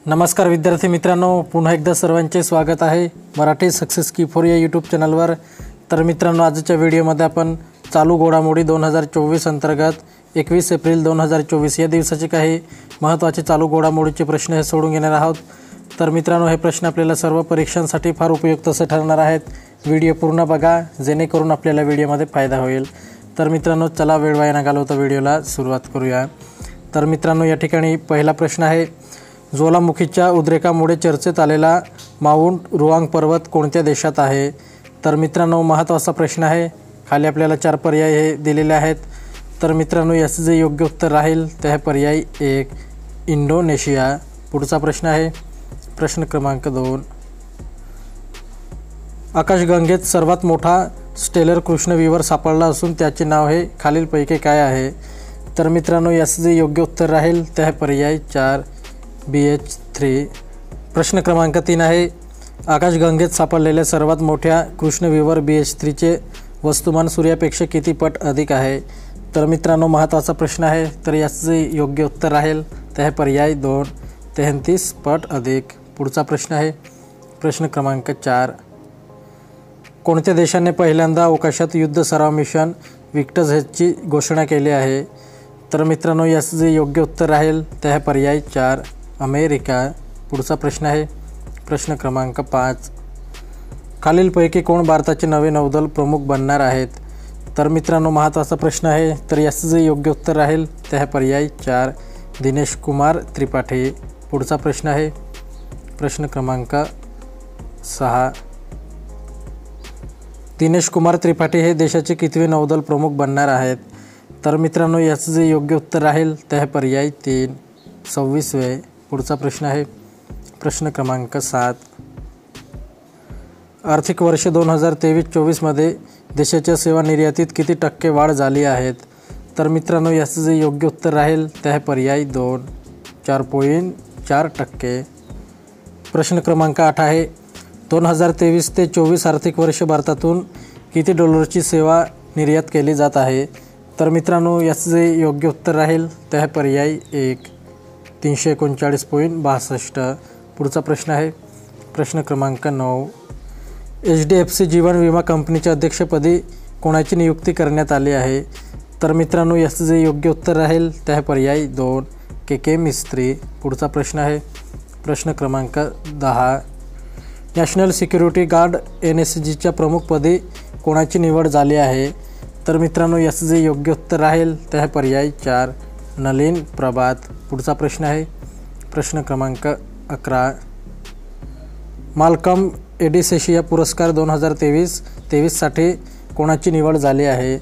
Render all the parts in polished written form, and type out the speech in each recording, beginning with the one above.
नमस्कार विद्यार्थी मित्रांनो, पुन्हा एकदा सर्वांचे स्वागत आहे मराठी सक्सेस की फॉर या यूट्यूब चॅनलवर। तर मित्रांनो, आजच्या व्हिडिओमध्ये आपण चालू घडामोडी 2024 अंतर्गत 21 एप्रिल 2024 या दिवसाचे काही महत्त्वाचे चालू घडामोडीचे प्रश्न हे सोडून घेणार आहोत। तर मित्रांनो, हे प्रश्न आपल्याला सर्व परीक्षांसाठी फार उपयुक्त असे ठरणार आहेत। व्हिडिओ पूर्ण बघा जेणेकरून आपल्याला व्हिडिओमध्ये फायदा होईल। तर मित्रांनो, चला वेळ वाया न घालवता व्हिडिओला सुरुवात करूया। तर मित्रांनो, या ठिकाणी पहिला प्रश्न आहे, ज्वालामुखीच्या उद्रेकामुळे चर्चेत आलेला माउंट रुआंग पर्वत कोणत्या देशात आहे? तर मित्रांनो, महत्त्वाचा प्रश्न आहे। खाली आपल्याला 4 पर्याय हे दिलेले आहेत। तर मित्रांनो, याचं जे योग्य उत्तर राहील ते आहे पर्याय 1 इंडोनेशिया। पुढचा प्रश्न आहे प्रश्न क्रमांक 2, आकाशगंगेत सर्वात मोठा स्टेलर कृष्णविवर सापडला असून त्याचे नाव हे खालीलपैकी काय आहे? तर मित्रांनो, याचं जे योग्य उत्तर राहील ते आहे पर्याय 4 BH3। प्रश्न क्रमांक 3 आहे, आकाशगंगेत सापडलेल्या सर्वात मोठ्या कृष्णविवर BH3चे वस्तुमान सूर्यापेक्षा किती पट अधिक आहे? तर मित्रांनो, महत्त्वाचा प्रश्न आहे। तर याचं जे योग्य उत्तर राहील ते आहे पर्याय 2 33 पट अधिक। पुढचा प्रश्न आहे प्रश्न क्रमांक 4, कोणत्या देशाने पहिल्यांदा अवकाशात युद्ध सराव मिशन विक्टर्सची घोषणा केली आहे? तर मित्रांनो, याचं जे योग्य उत्तर राहील ते आहे पर्याय 4 अमेरिका। पुढचा प्रश्न आहे प्रश्न क्रमांक 5, खालीलपैकी कोण भारताचे नवे नौदल प्रमुख बनणार आहेत? तर मित्रांनो, महत्त्वाचा प्रश्न आहे। तर याचं जे योग्य उत्तर राहील ते आहे पर्याय 4 दिनेश कुमार त्रिपाठी। पुढचा प्रश्न आहे प्रश्न क्रमांक 6, दिनेश कुमार त्रिपाठी हे देशाचे कितवे नौदल प्रमुख बनणार आहेत? तर मित्रांनो, याचं जे योग्य उत्तर राहील ते आहे पर्याय 3 26वे। पुढचा प्रश्न आहे प्रश्न क्रमांक 7, आर्थिक वर्ष 2023-24 मध्ये देशाच्या सेवा निर्यातीत किती टक्के वाढ झाली आहेत? तर मित्रांनो, याचं जे योग्य उत्तर राहील ते आहे पर्याय 2 4.4%। प्रश्न क्रमांक 8 आहे, 2023 ते 24 आर्थिक वर्ष भारतातून किती डॉलरची सेवा निर्यात केली जात आहे? तर मित्रांनो, याचं जे योग्य उत्तर राहील ते आहे पर्याय 1 339.62। पुढचा प्रश्न आहे प्रश्न क्रमांक 9, HDFC जीवन विमा कंपनीच्या अध्यक्षपदी कोणाची नियुक्ती करण्यात आली आहे? तर मित्रांनो, याचं जे योग्य उत्तर राहील ते आहे पर्याय 2 KK मिस्त्री। पुढचा प्रश्न आहे प्रश्न क्रमांक 10, नॅशनल सिक्युरिटी गार्ड NSGच्या प्रमुखपदी कोणाची निवड झाली आहे? तर मित्रांनो, याचं जे योग्य उत्तर राहील ते आहे पर्याय 4 नलिन प्रभात। पुढचा प्रश्न आहे प्रश्न क्रमांक 11, माल्कम एडिसेशिया पुरस्कार 2023 साठी कोणाची निवड झाली आहे?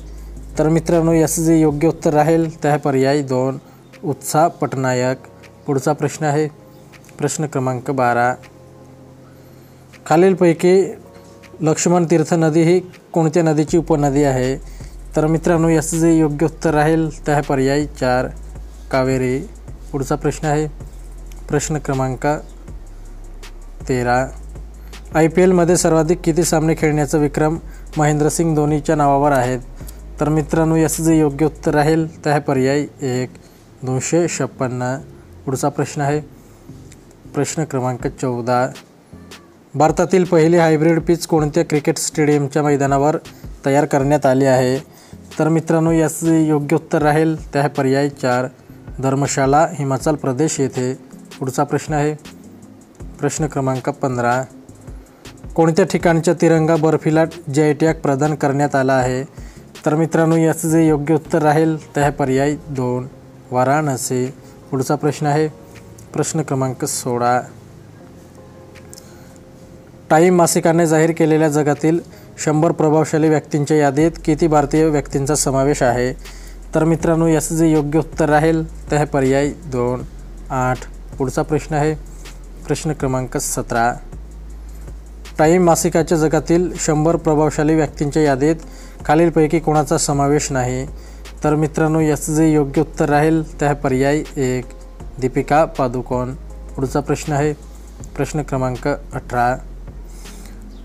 तर मित्रांनो, याचं जे योग्य उत्तर राहील ते आहे पर्याय 2 उत्साह पटनायक। पुढचा प्रश्न आहे प्रश्न क्रमांक 12, खालीलपैकी लक्ष्मण तीर्थ नदी ही कोणत्या नदीची उपनदी आहे? तर मित्रांनो, याचं जे योग्य उत्तर राहील ते आहे पर्याय 4 कावेरी। पुढचा प्रश्न आहे प्रश्न क्रमांक 13, IPL मध्ये सर्वाधिक किती सामने खेळण्याचा विक्रम महेंद्रसिंग धोनीच्या नावावर आहेत? तर मित्रांनो, याचं जे योग्य उत्तर राहील ते आहे पर्याय 1 256। पुढचा प्रश्न आहे प्रश्न क्रमांक 14, भारतातील पहिली हायब्रिड पिच कोणत्या क्रिकेट स्टेडियमच्या मैदानावर तयार करण्यात आली आहे? तर मित्रांनो, याचं जे योग्य उत्तर राहील ते आहे पर्याय 4 धर्मशाला हिमाचल प्रदेश येथे। पुढचा प्रश्न आहे प्रश्न क्रमांक 15, कोणत्या ठिकाणच्या तिरंगा बर्फीला GI टॅग प्रदान करण्यात आला आहे? तर मित्रांनो, याचं जे योग्य उत्तर राहील ते आहे पर्याय 2 वाराणसी। पुढचा प्रश्न आहे प्रश्न क्रमांक 16, टाइम मासिकाने जाहीर केलेल्या जगातील 100 प्रभावशाली व्यक्तींच्या यादीत किती भारतीय व्यक्तींचा समावेश आहे? तर मित्रांनो, याचं जे योग्य उत्तर राहील ते आहे पर्याय 2 8। पुढचा प्रश्न आहे प्रश्न क्रमांक 17, टाइम मासिकाच्या जगातील 100 प्रभावशाली व्यक्तींच्या यादीत खालीलपैकी कोणाचा समावेश नाही? तर मित्रांनो, याचं जे योग्य उत्तर राहील ते आहे पर्याय 1 दीपिका पादुकोण। पुढचा प्रश्न आहे प्रश्न क्रमांक 18,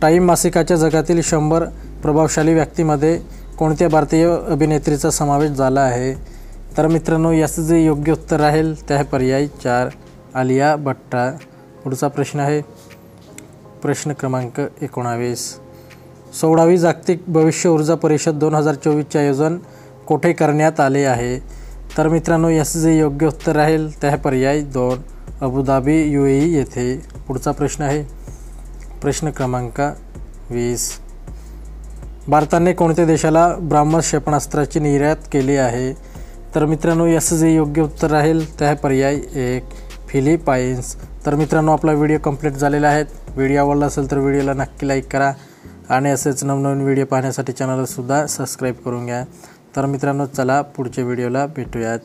टाइम मासिकाच्या जगातील 100 प्रभावशाली व्यक्तीमध्ये कोणत्या भारतीय अभिनेत्रीचा समावेश झाला आहे? तर मित्रांनो, याचं जे योग्य उत्तर राहील ते आहे पर्याय 4 आलिया भट्ट। पुढचा प्रश्न आहे प्रश्न क्रमांक 19. 16वी जागतिक भविष्य ऊर्जा परिषद 2024चे आयोजन कोठे करण्यात आले आहे? तर मित्रांनो याचं जे योग्य उत्तर राहील ते आहे पर्याय 2 अबुधाबी UAE येथे. पुढचा प्रश्न आहे प्रश्न क्रमांक 20. भारताने कोणत्या देशाला ब्राह्मस क्षेपणास्त्राची निर्यात केली आहे? तर मित्रांनो याचं जे योग्य उत्तर राहील ते आहे पर्याय 1 फिलिपाईन्स. तर मित्रांनो आपला व्हिडिओ कंप्लीट झालेला आहे. व्हिडिओ आवडला असेल तर व्हिडिओला नक्की लाईक करा आणि असेच नवनवीन व्हिडिओ पाहण्यासाठी चॅनलला सुद्धा सबस्क्राईब करून घ्या. तर मित्रांनो चला पुढच्या व्हिडिओला भेटूयात.